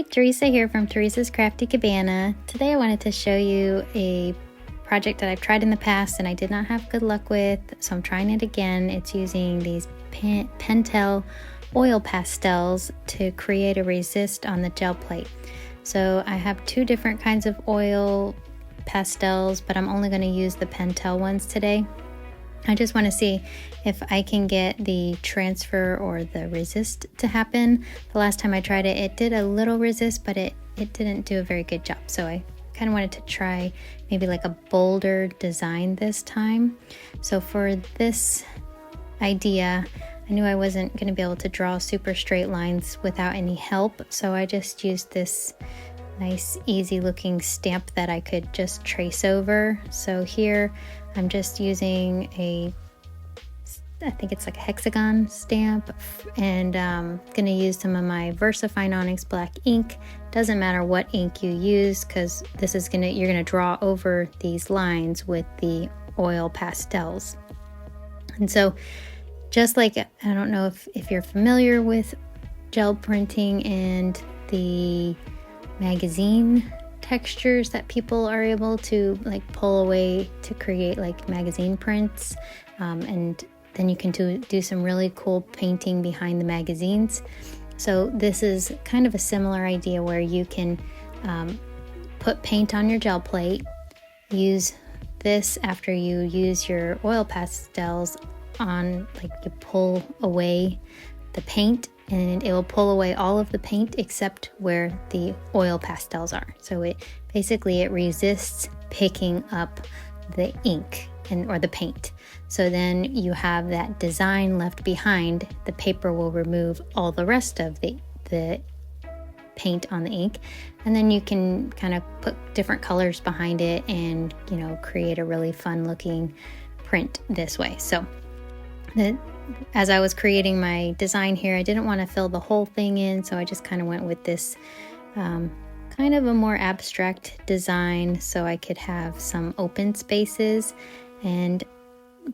Teresa here from Teresa's Crafty Cabana. Today I wanted to show you a project that I've tried in the past and I did not have good luck with, so I'm trying it again. It's using these Pentel Oil Pastels to create a resist on the gel plate. So I have two different kinds of oil pastels, but I'm only going to use the Pentel ones today. I just want to see if I can get the transfer or the resist to happen. The last time I tried it, it did a little resist, but it didn't do a very good job. So I kind of wanted to try maybe like a bolder design this time. So for this idea, I knew I wasn't going to be able to draw super straight lines without any help. So I just used this nice easy looking stamp that I could just trace over. So here I'm just using I think it's like a hexagon stamp, and gonna use some of my VersaFine Onyx black ink. Doesn't matter what ink you use, because this is you're gonna draw over these lines with the oil pastels. And so just like, I don't know if you're familiar with gel printing and the magazine textures that people are able to like pull away to create like magazine prints, and then you can do some really cool painting behind the magazines. So this is kind of a similar idea where you can put paint on your gel plate, use this after you use your oil pastels on, like you pull away the paint, and it will pull away all of the paint except where the oil pastels are. So it resists picking up the ink or the paint. So then you have that design left behind. The paper will remove all the rest of the paint on the ink, and then you can kind of put different colors behind it and, you know, create a really fun looking print this way. So as I was creating my design here, I didn't want to fill the whole thing in, so I just kind of went with this kind of a more abstract design so I could have some open spaces. And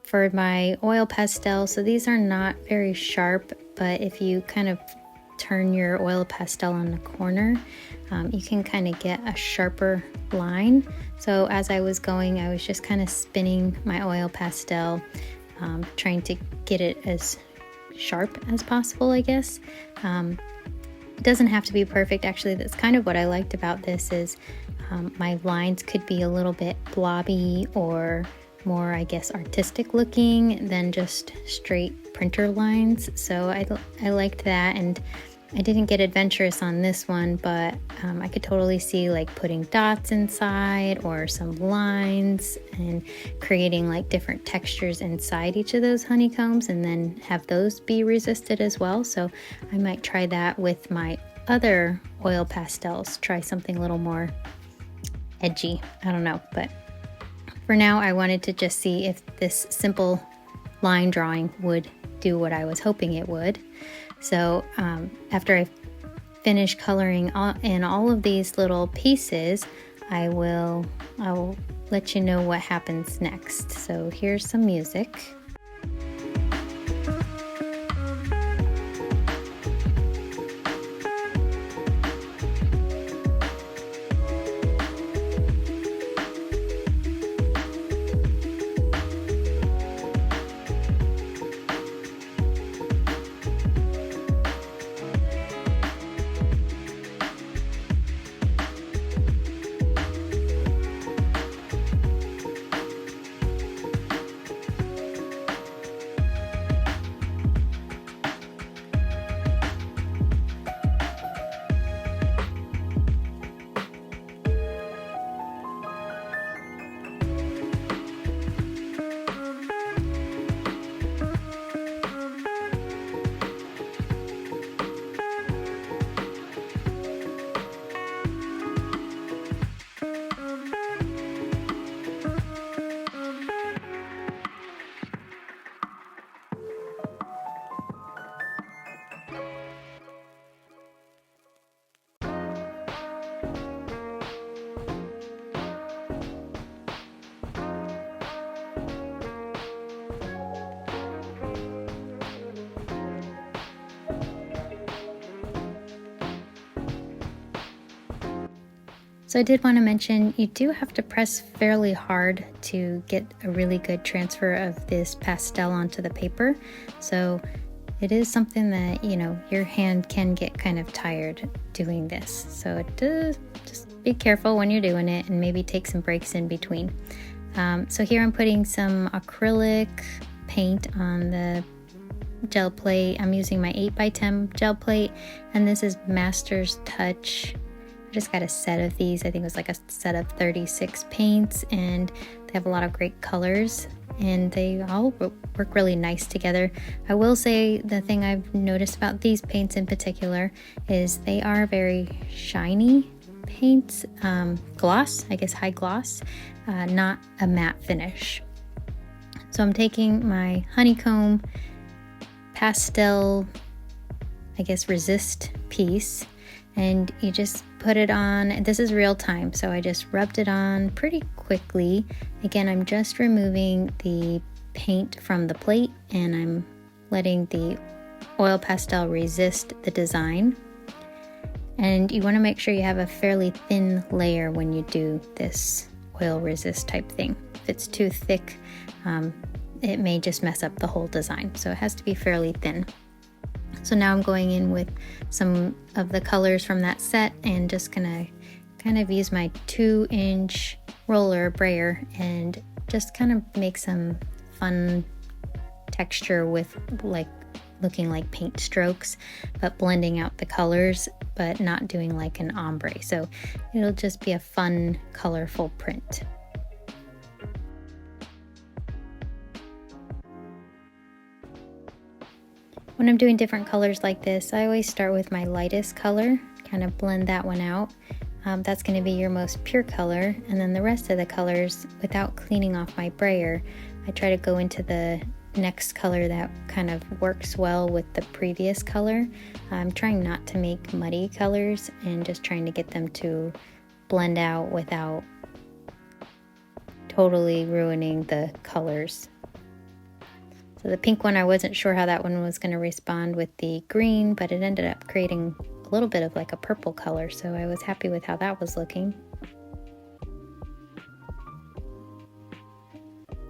for my oil pastel, so these are not very sharp, but if you kind of turn your oil pastel on the corner, you can kind of get a sharper line. So as I was going, I was just kind of spinning my oil pastel, trying to get it as sharp as possible, I guess. It doesn't have to be perfect. Actually, that's kind of what I liked about this is my lines could be a little bit blobby or more, I guess, artistic looking than just straight printer lines. So I liked that, and I didn't get adventurous on this one, but I could totally see like putting dots inside or some lines and creating like different textures inside each of those honeycombs, and then have those be resisted as well. So I might try that with my other oil pastels, try something a little more edgy. I don't know, but for now I wanted to just see if this simple line drawing would do what I was hoping it would. So after I finish coloring in all of these little pieces, I will let you know what happens next. So here's some music. So I did want to mention, you do have to press fairly hard to get a really good transfer of this pastel onto the paper. So it is something that, you know, your hand can get kind of tired doing this. So it does, just be careful when you're doing it and maybe take some breaks in between. So here I'm putting some acrylic paint on the gel plate. I'm using my 8x10 gel plate, and this is Master's Touch. I just got a set of these. I think it was like a set of 36 paints, and they have a lot of great colors and they all work really nice together. I will say the thing I've noticed about these paints in particular is they are very shiny paints, gloss, I guess high gloss, not a matte finish. So I'm taking my honeycomb pastel, I guess resist piece, and you just put it on. This is real time, so I just rubbed it on pretty quickly. Again, I'm just removing the paint from the plate and I'm letting the oil pastel resist the design. And you want to make sure you have a fairly thin layer when you do this oil resist type thing. If it's too thick, it may just mess up the whole design. So it has to be fairly thin. So now I'm going in with some of the colors from that set and just gonna kind of use my 2-inch roller brayer and just kind of make some fun texture with like looking like paint strokes, but blending out the colors, but not doing like an ombre. So it'll just be a fun, colorful print. When I'm doing different colors like this, I always start with my lightest color, kind of blend that one out. That's going to be your most pure color, and then the rest of the colors, without cleaning off my brayer, I try to go into the next color that kind of works well with the previous color. I'm trying not to make muddy colors and just trying to get them to blend out without totally ruining the colors. So the pink one, I wasn't sure how that one was going to respond with the green, but it ended up creating a little bit of like a purple color, so I was happy with how that was looking.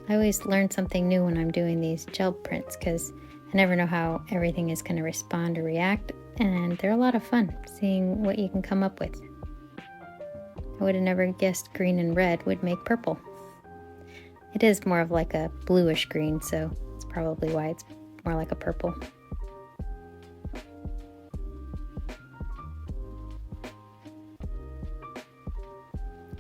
I always learn something new when I'm doing these gel prints because I never know how everything is going to respond or react, and they're a lot of fun seeing what you can come up with. I would have never guessed green and red would make purple. It is more of like a bluish green, so it's probably why it's more like a purple.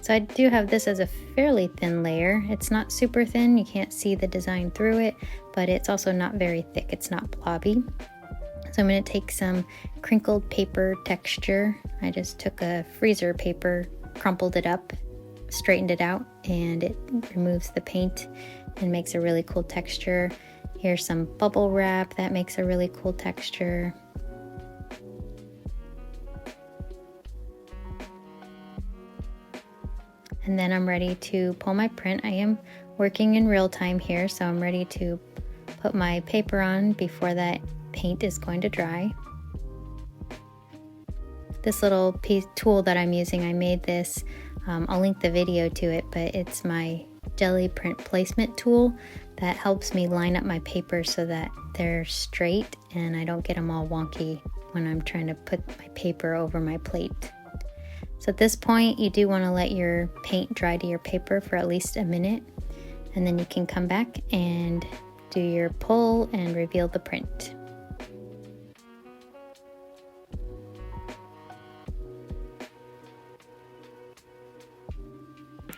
So I do have this as a fairly thin layer. It's not super thin, you can't see the design through it, but it's also not very thick, it's not blobby. So I'm going to take some crinkled paper texture. I just took a freezer paper, crumpled it up, straightened it out, and it removes the paint and makes a really cool texture. Here's some bubble wrap that makes a really cool texture. And then I'm ready to pull my print. I am working in real time here, so I'm ready to put my paper on before that paint is going to dry. This little tool that I'm using, I made this, I'll link the video to it, but it's my Gelli print placement tool that helps me line up my paper so that they're straight and I don't get them all wonky when I'm trying to put my paper over my plate. So at this point, you do want to let your paint dry to your paper for at least a minute, and then you can come back and do your pull and reveal the print.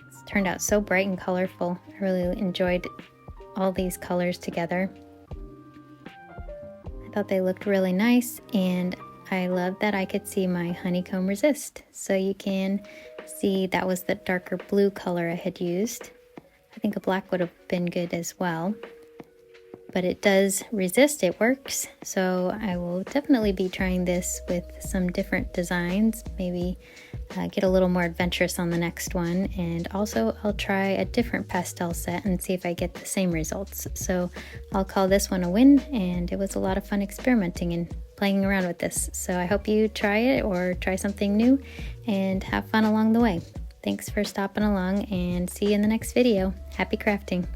It's turned out so bright and colorful. I really enjoyed all these colors together. I thought they looked really nice, and I love that I could see my honeycomb resist. So you can see that was the darker blue color I had used. I think a black would have been good as well. But it does resist, it works. So I will definitely be trying this with some different designs, maybe get a little more adventurous on the next one. And also I'll try a different pastel set and see if I get the same results. So I'll call this one a win, and it was a lot of fun experimenting and playing around with this. So I hope you try it or try something new and have fun along the way. Thanks for stopping along, and see you in the next video. Happy crafting!